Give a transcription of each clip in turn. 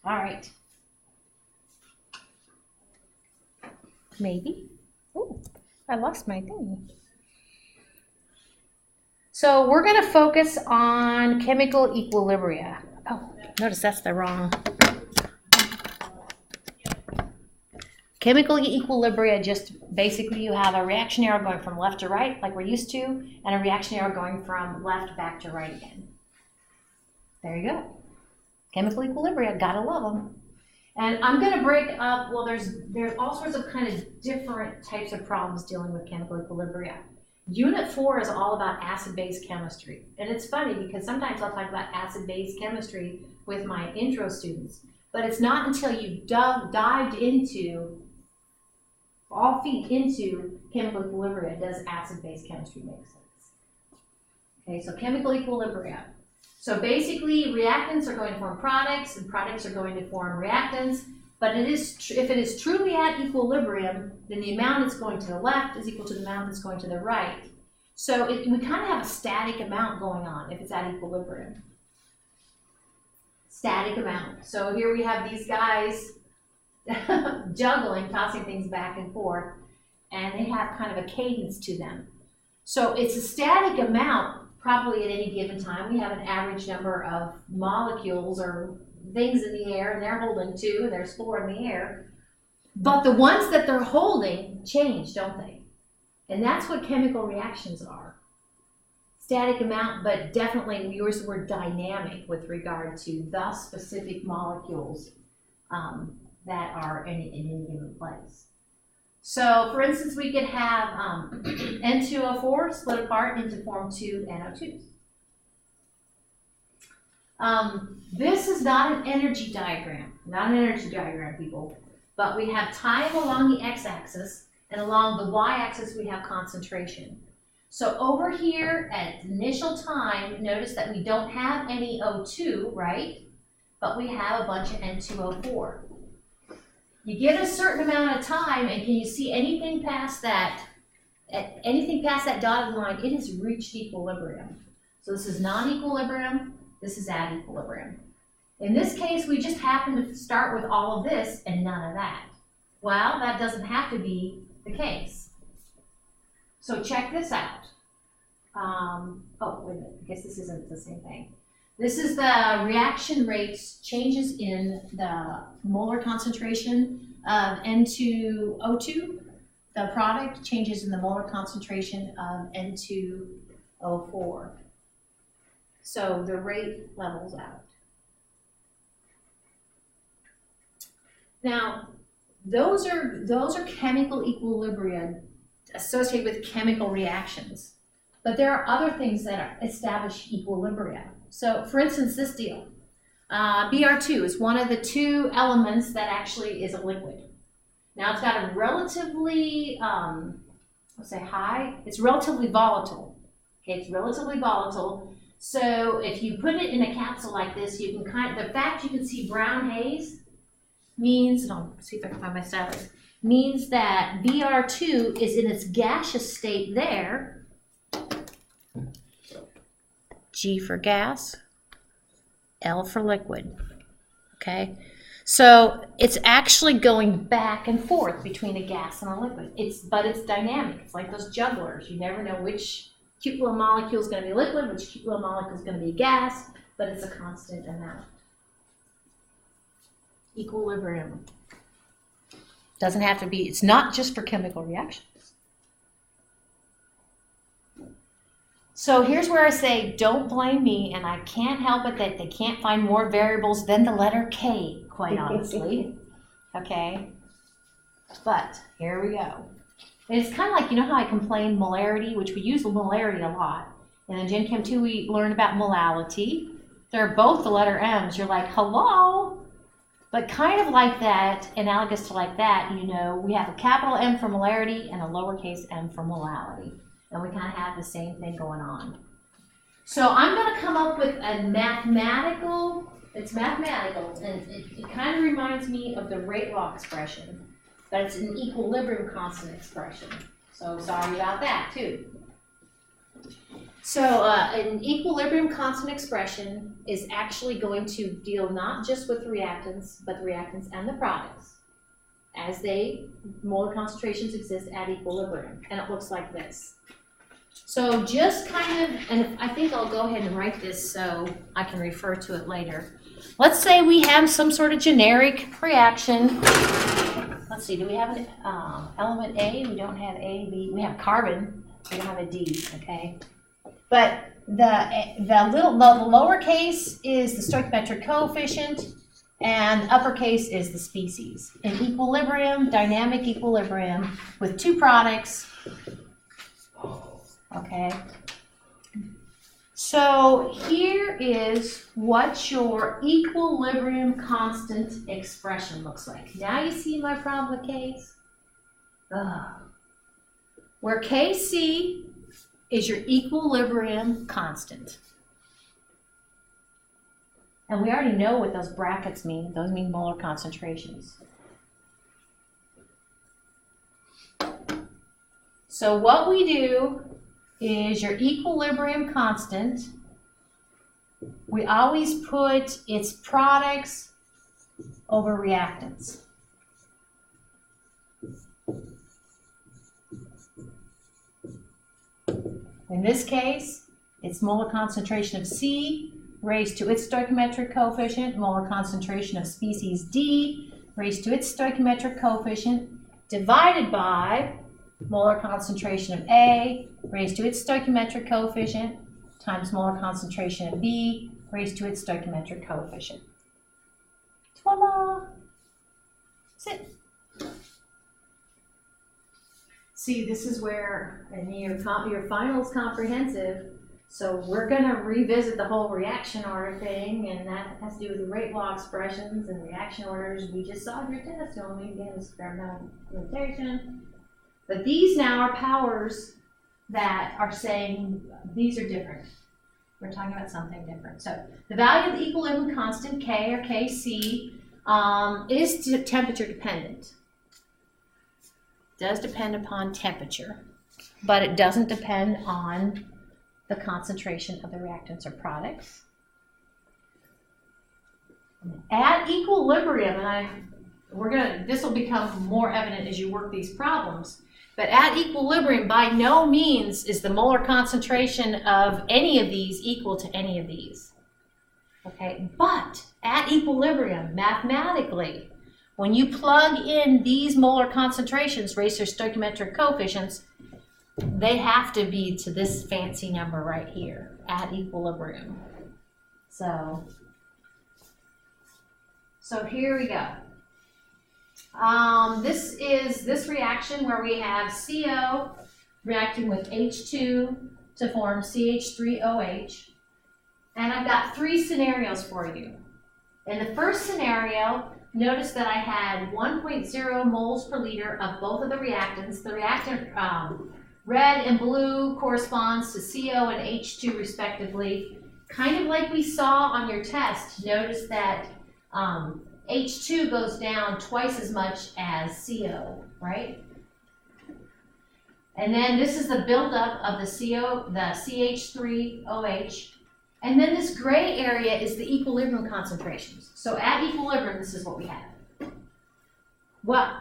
All right. Maybe. Oh, I lost my thing. So we're going to focus on chemical equilibria. Oh, notice that's the wrong. Chemical equilibria, just basically you have a reaction arrow going from left to right, like we're used to, and a reaction arrow going from left back to right again. There you go. Chemical equilibria, gotta love them. And I'm going to break up, well, there's all sorts of kind of different types of problems dealing with chemical equilibria. Unit 4 is all about acid-base chemistry. And it's funny because sometimes I'll talk about acid-base chemistry with my intro students, but it's not until you've dived into, all feet into chemical equilibria does acid-base chemistry make sense. Okay, so chemical equilibria. So basically, reactants are going to form products, and products are going to form reactants. But if it is truly at equilibrium, then the amount that's going to the left is equal to the amount that's going to the right. So we kind of have a static amount going on if it's at equilibrium. Static amount. So here we have these guys juggling, tossing things back and forth, and they have kind of a cadence to them. So it's a static amount. Probably at any given time, we have an average number of molecules or things in the air, and they're holding 2, and there's 4 in the air. But the ones that they're holding change, don't they? And that's what chemical reactions are. Static amount, but definitely we use the word dynamic with regard to the specific molecules that are in any given place. So, for instance, we could have N2O4 split apart into form 2 NO2s. This is not an energy diagram, people, but we have time along the x-axis, and along the y-axis we have concentration. So over here at initial time, notice that we don't have any O2, right? But we have a bunch of N2O4. You get a certain amount of time, and can you see anything past that? Anything past that dotted line, it has reached equilibrium. So this is non-equilibrium, this is at equilibrium. In this case, we just happen to start with all of this and none of that. Well, that doesn't have to be the case. So check this out. Oh, wait a minute, I guess this isn't the same thing. This is the reaction rates, changes in the molar concentration of N2O2. The product changes in the molar concentration of N2O4. So the rate levels out. Now, those are chemical equilibria associated with chemical reactions. But there are other things that establish equilibria. So, for instance, this deal. Br2 is one of the 2 elements that actually is a liquid. Now, it's got a relatively, it's relatively volatile. Okay, it's relatively volatile. So, if you put it in a capsule like this, you can the fact you can see brown haze means, and I'll see if I can find my stylus, means that Br2 is in its gaseous state there. G for gas, L for liquid, okay? So it's actually going back and forth between a gas and a liquid. But it's dynamic. It's like those jugglers. You never know which cute little molecule is going to be liquid, which cute little molecule is going to be gas, but it's a constant amount. Equilibrium. Doesn't have to be, it's not just for chemical reactions. So here's where I say, don't blame me, and I can't help it that they can't find more variables than the letter K, quite honestly. Okay? But here we go. And it's kind of like, you know how I complain molarity, which we use molarity a lot. And in Gen Chem 2, we learn about molality. They're both the letter M's. You're like, hello? But kind of like that, analogous to like that, you know, we have a capital M for molarity and a lowercase m for molality. And we kind of have the same thing going on. So I'm going to come up with a mathematical, it's mathematical, and it kind of reminds me of the rate law expression, but it's an equilibrium constant expression. So sorry about that, too. So an equilibrium constant expression is actually going to deal not just with reactants, but the reactants and the products as molar concentrations exist at equilibrium. And it looks like this. So just kind of, and I think I'll go ahead and write this so I can refer to it later. Let's say we have some sort of generic reaction. Let's see, do we have an element A? We don't have A, B. We have carbon. We don't have a D, okay? But the lowercase is the stoichiometric coefficient, and uppercase is the species. In equilibrium, dynamic equilibrium, with two products, okay? So here is what your equilibrium constant expression looks like. Now you see my problem with K's? Where Kc is your equilibrium constant. And we already know what those brackets mean. Those mean molar concentrations. So what we do is your equilibrium constant. We always put its products over reactants. In this case, it's molar concentration of C raised to its stoichiometric coefficient, molar concentration of species D raised to its stoichiometric coefficient, divided by molar concentration of A raised to its stoichiometric coefficient times molar concentration of B raised to its stoichiometric coefficient. Ta-da! That's it. See, this is where, and your final's comprehensive, so we're going to revisit the whole reaction order thing, and that has to do with the rate law expressions and reaction orders. We just saw your test, so we get experimental implementation. But these now are powers that are saying these are different. We're talking about something different. So the value of the equilibrium constant, K or Kc, is temperature dependent. Does depend upon temperature, but it doesn't depend on the concentration of the reactants or products. At equilibrium, and this will become more evident as you work these problems, but at equilibrium, by no means is the molar concentration of any of these equal to any of these. Okay, but at equilibrium, mathematically, when you plug in these molar concentrations, raised to their stoichiometric coefficients, they have to be to this fancy number right here at equilibrium. So here we go. This is this reaction where we have CO reacting with H2 to form CH3OH. And I've got three scenarios for you. In the first scenario, notice that I had 1.0 moles per liter of both of the reactants. The reactant red and blue corresponds to CO and H2 respectively. Kind of like we saw on your test, notice that H2 goes down twice as much as CO, right? And then this is the buildup of the CH3OH. And then this gray area is the equilibrium concentrations. So at equilibrium, this is what we have. What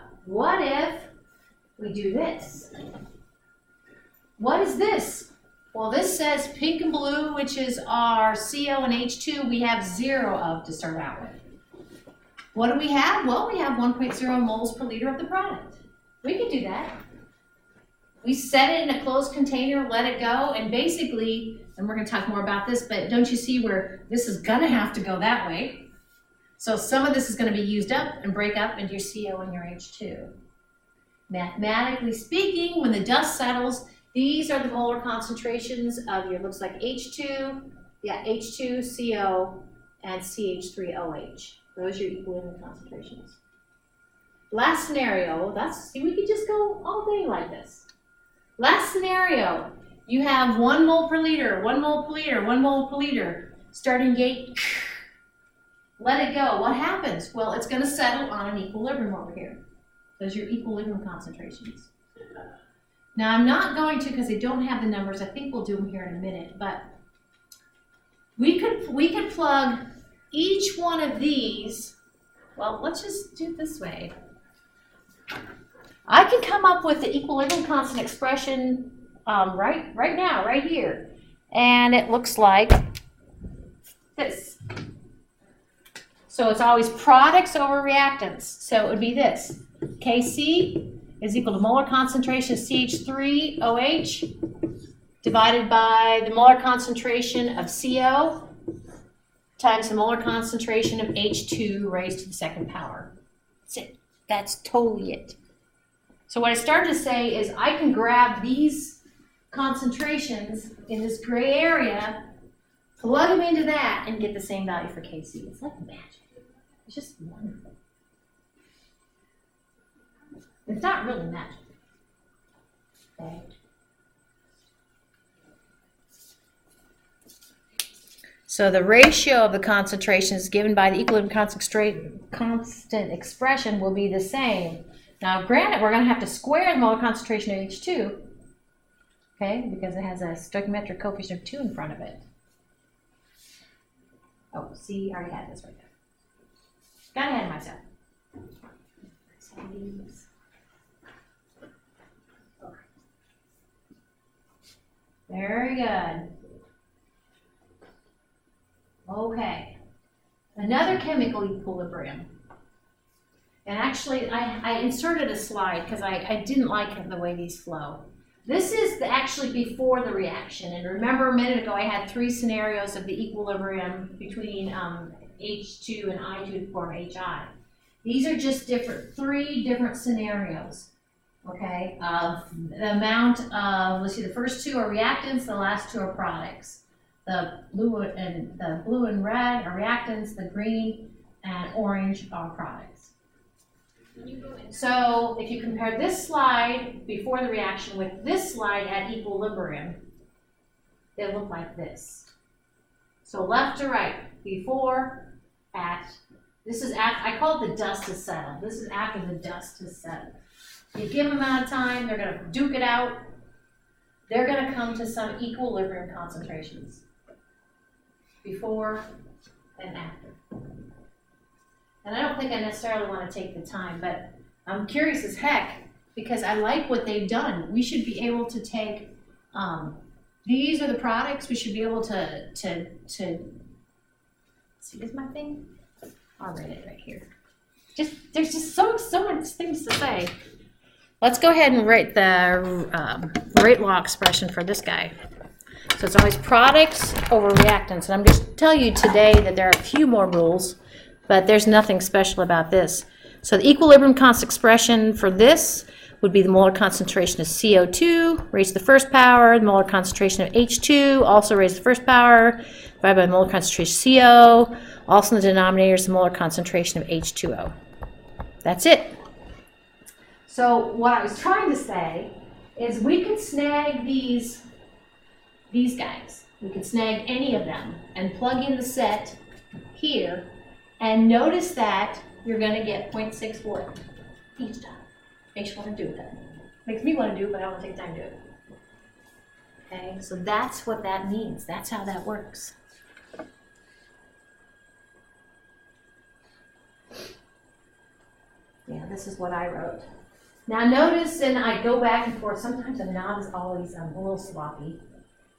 if we do this? What is this? Well, this says pink and blue, which is our CO and H2, we have 0 of to start out with. What do we have? Well, we have 1.0 moles per liter of the product. We can do that. We set it in a closed container, let it go, and basically, and we're going to talk more about this, but don't you see where this is going to have to go that way? So some of this is going to be used up and break up into your CO and your H2. Mathematically speaking, when the dust settles, these are the molar concentrations of your, looks like H2, H2CO, and CH3OH. Those are your equilibrium concentrations. Last scenario, see, we could just go all day like this. Last scenario, you have 1 mole per liter, 1 mole per liter, 1 mole per liter. Starting gate, let it go. What happens? Well, it's going to settle on an equilibrium over here. Those are your equilibrium concentrations. Now I'm not going to, because I don't have the numbers. I think we'll do them here in a minute, but we could plug each one of these. Well, let's just do it this way. I can come up with the equilibrium constant expression right now, right here. And it looks like this. So it's always products over reactants. So it would be this. Kc is equal to molar concentration of CH3OH divided by the molar concentration of CO times the molar concentration of H2 raised to the second power. That's it. That's totally it. So what I started to say is I can grab these concentrations in this gray area, plug them into that, and get the same value for Kc. It's like magic. It's just wonderful. It's not really magic. Okay. So the ratio of the concentrations given by the equilibrium constant expression will be the same. Now, granted, we're going to have to square the molar concentration of H2, okay, because it has a stoichiometric coefficient of 2 in front of it. Oh, see, I already had this right there. Got ahead of myself. Very good. Okay. Another chemical equilibrium. And actually, I inserted a slide because I didn't like the way these flow. This is actually before the reaction. And remember a minute ago, I had 3 scenarios of the equilibrium between H2 and I2 to form HI. These are just 3 different scenarios, okay, of the amount of, let's see, the first 2 are reactants, the last 2 are products. The blue and red are reactants, the green and orange are products. So if you compare this slide before the reaction with this slide at equilibrium, they look like this. So left to right, before, at, this is after, I call it the dust has settled. This is after the dust has settled. You give them amount of time, they're going to duke it out. They're going to come to some equilibrium concentrations. Before and after. And I don't think I necessarily want to take the time, but I'm curious as heck because I like what they've done. We should be able to take, these are the products, we should be able to see, is my thing? I'll write it right here. There's just so much things to say. Let's go ahead and write the rate law expression for this guy. So it's always products over reactants. And I'm just telling you today that there are a few more rules, but there's nothing special about this. So the equilibrium constant expression for this would be the molar concentration of CO2 raised to the first power, the molar concentration of H2 also raised to the first power, divided by the molar concentration of CO. Also in the denominator is the molar concentration of H2O. That's it. So what I was trying to say is we could snag these guys. We could snag any of them and plug in the set here, and notice that you're going to get 0.64 each time. Makes you want to do it. Makes me want to do it, but I don't want to take time to do it. Okay, so that's what that means. That's how that works. Yeah, this is what I wrote. Now notice, and I go back and forth, sometimes I'm not as always, I'm a little sloppy.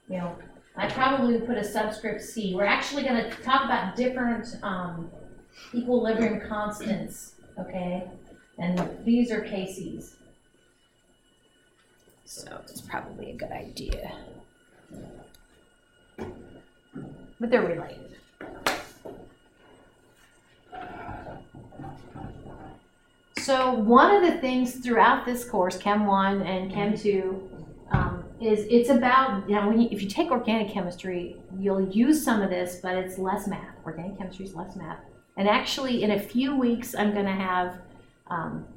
You know, I probably would put a subscript C. We're actually going to talk about different equilibrium constants, okay? And these are Kc's. So it's probably a good idea. But they're related. So one of the things throughout this course, Chem 1 and Chem 2, is it's about, you know, if you take organic chemistry, you'll use some of this, but it's less math. Organic chemistry is less math. And actually, in a few weeks, I'm going to have,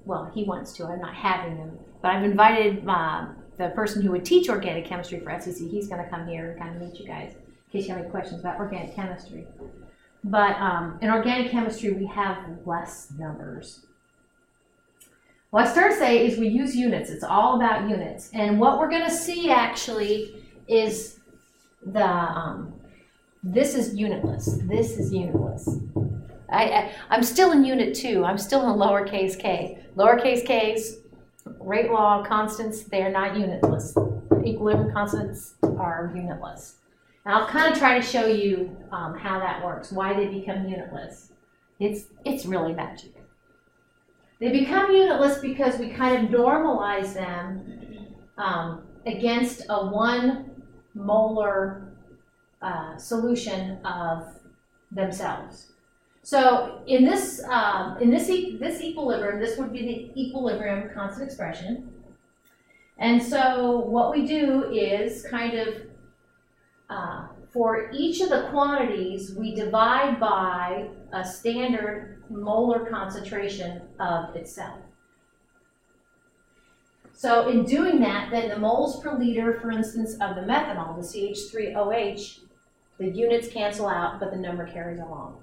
well, he wants to. I'm not having him. But I've invited the person who would teach organic chemistry for SEC. He's going to come here and kind of meet you guys in case you have any questions about organic chemistry. But in organic chemistry, we have less numbers. What I started to say is we use units. It's all about units. And what we're going to see actually is this is unitless. This is unitless. I'm still in unit 2. I'm still in lowercase k. Lowercase k's, rate law constants, they're not unitless. Equilibrium constants are unitless. And I'll kind of try to show you how that works, why they become unitless. It's really magic. They become unitless because we kind of normalize them against a 1 molar solution of themselves. So in this equilibrium, this would be the equilibrium constant expression. And so what we do is kind of for each of the quantities, we divide by a standard molar concentration of itself. So in doing that, then the moles per liter, for instance, of the methanol, the CH3OH, the units cancel out, but the number carries along.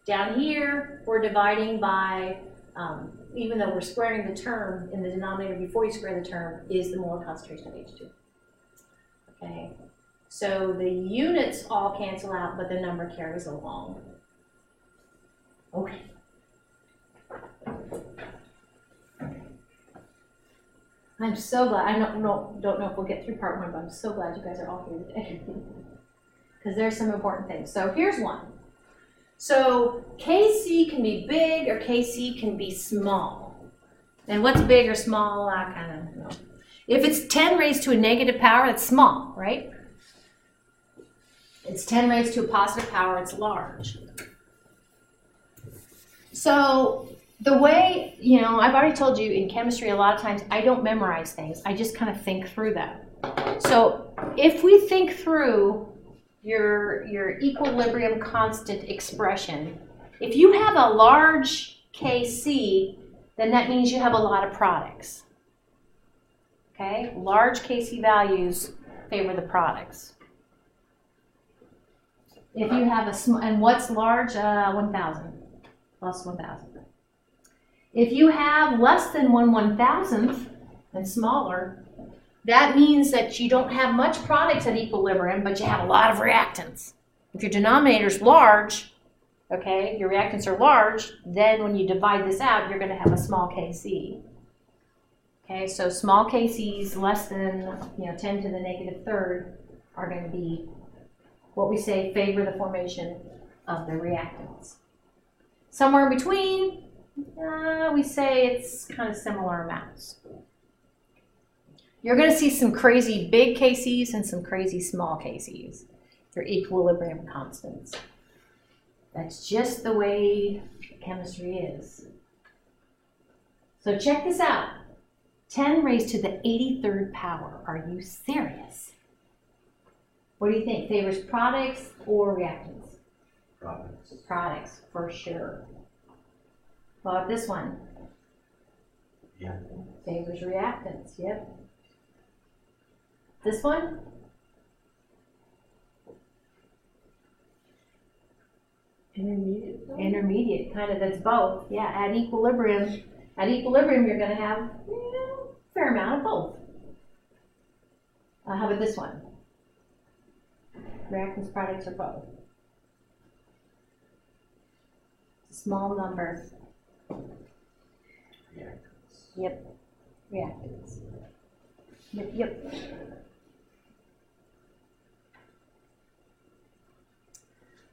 Down here, we're dividing by, even though we're squaring the term in the denominator before you square the term, is the molar concentration of H2. Okay, so the units all cancel out, but the number carries along. Okay. I'm so glad. I don't know if we'll get through part 1, but I'm so glad you guys are all here today. Because there's some important things. So here's one. So Kc can be big or Kc can be small. And what's big or small, I kind of know. If it's 10 raised to a negative power, it's small, right? It's 10 raised to a positive power, it's large. So the way, I've already told you in chemistry a lot of times I don't memorize things. I just kind of think through them. So if we think through your equilibrium constant expression, if you have a large Kc, then that means you have a lot of products. Okay? Large Kc values favor the products. If you have a small, and what's large? 1,000. Plus 1,000. If you have less than 1/1000th and smaller, that means that you don't have much products at equilibrium, but you have a lot of reactants. If your denominator is large, okay, your reactants are large, then when you divide this out, you're going to have a small Kc. Okay, so small Kc's less than 10 to the negative third are going to be what we say favor the formation of the reactants. Somewhere in between, we say it's kind of similar amounts. You're going to see some crazy big Kc's and some crazy small Kc's. They're equilibrium constants. That's just the way chemistry is. So check this out. 10 raised to the 83rd power. Are you serious? What do you think? Favors products or reactants? Products. Products, for sure. What about this one? Yeah. Favors reactants, yep. This one? Intermediate. Intermediate, kind of, that's both. Yeah, at equilibrium, you're going to have a fair amount of both. How about this one? Reactants, products, or both? Small number. Reactants. Yep. Reactants. Yep.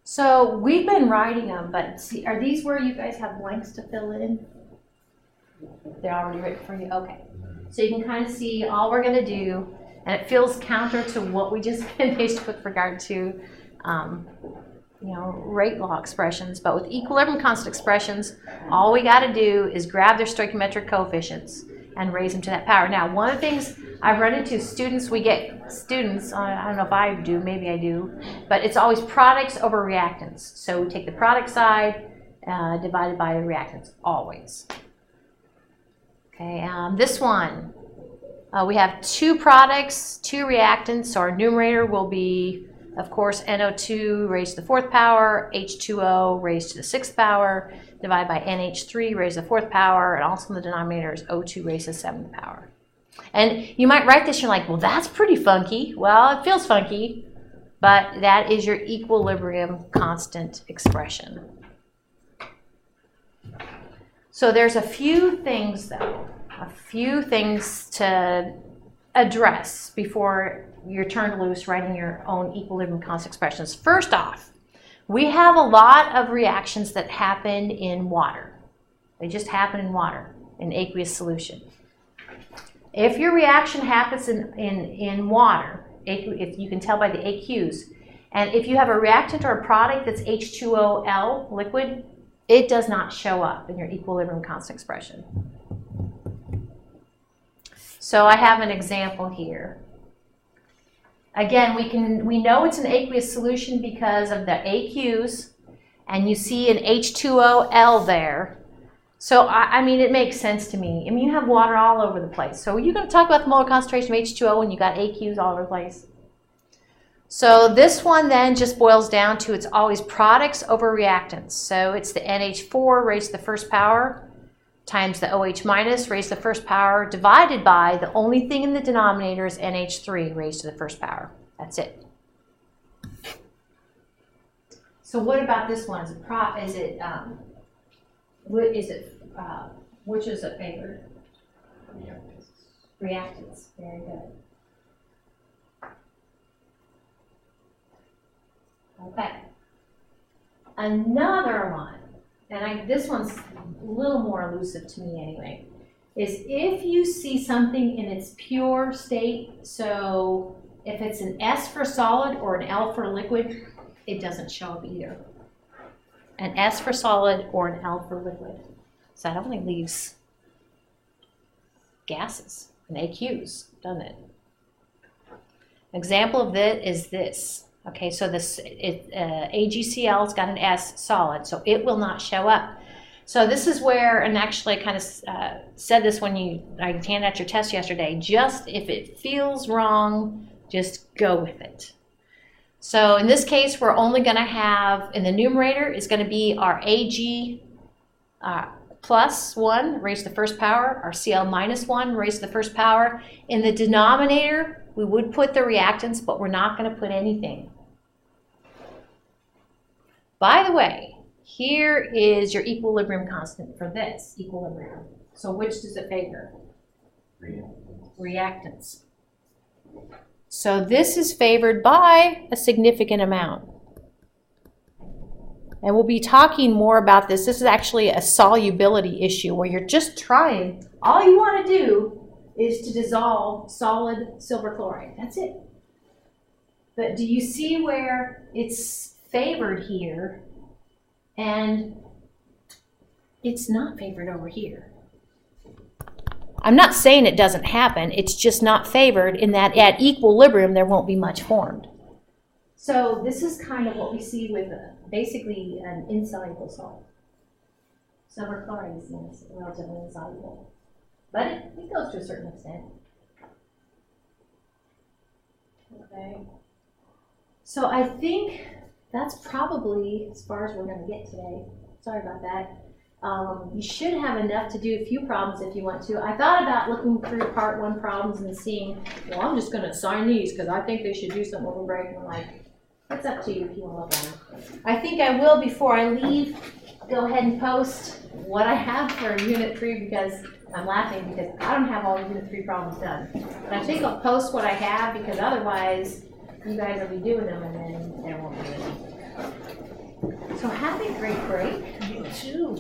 So we've been writing them, but see, are these where you guys have blanks to fill in? They're already written for you? Okay. So you can kind of see all we're going to do, and it feels counter to what we just finished with regard to rate law expressions, but with equilibrium constant expressions, all we got to do is grab their stoichiometric coefficients and raise them to that power. Now, one of the things I've run into students, I don't know if I do, maybe I do, but it's always products over reactants. So we take the product side divided by the reactants, always. Okay, this one, we have 2 products, 2 reactants, so our numerator will be, of course, NO2 raised to the 4th power, H2O raised to the 6th power. divided by NH3 raised to the 4th power, and also in the denominator is O2 raised to the 7th power. And you might write this, you're like, well, that's pretty funky. Well, it feels funky, but that is your equilibrium constant expression. So there's a few things, though, to address before you're turned loose writing your own equilibrium constant expressions. First off, we have a lot of reactions that happen in water. They just happen in water, in aqueous solution. If your reaction happens in water, if you can tell by the AQs, and if you have a reactant or a product that's H2OL liquid, it does not show up in your equilibrium constant expression. So I have an example here. Again, we know it's an aqueous solution because of the AQs, and you see an H2OL there. So, I mean, it makes sense to me. I mean, you have water all over the place. So you're going to talk about the molar concentration of H2O when you got AQs all over the place. So this one then just boils down to it's always products over reactants. So it's the NH4 raised to the 1st power times the OH minus raised to the 1st power divided by the only thing in the denominator is NH3 raised to the 1st power. That's it. So what about this one? Which is it favored? Reactants. Very good. Okay. Another one, and this one's a little more elusive to me anyway, is if you see something in its pure state, so if it's an S for solid or an L for liquid, it doesn't show up either. An S for solid or an L for liquid. So that only leaves gases and AQs, doesn't it? An example of it is this. Okay, so this AgCl's got an S solid, so it will not show up. So this is where, and actually I kind of said this when I handed out your test yesterday, just if it feels wrong, just go with it. So in this case, we're only going to have, in the numerator, is going to be our Ag plus 1 raised to the 1st power, our Cl minus 1 raised to the 1st power. In the denominator, we would put the reactants, but we're not going to put anything. By the way, here is your equilibrium constant for this equilibrium. So which does it favor? Reactants. So this is favored by a significant amount. And we'll be talking more about this. This is actually a solubility issue where you're just trying, all you want to do is to dissolve solid silver chloride. That's it. But do you see where it's favored here and it's not favored over here? I'm not saying it doesn't happen, it's just not favored in that at equilibrium there won't be much formed. So this is kind of what we see with basically an insoluble salt. Silver chloride is relatively insoluble, but it goes to a certain extent. Okay. So I think that's probably as far as we're going to get today. Sorry about that. You should have enough to do a few problems if you want to. I thought about looking through part 1 problems and seeing, well, I'm just going to assign these because I think they should do something over break. And I'm like, it's up to you if you want to look at them. I think I will, before I leave, go ahead and post what I have for Unit 3 because I'm laughing because I don't have all Unit 3 problems done. But I think I'll post what I have because otherwise you guys will be doing them and then there won't be any. So have a great break. You too.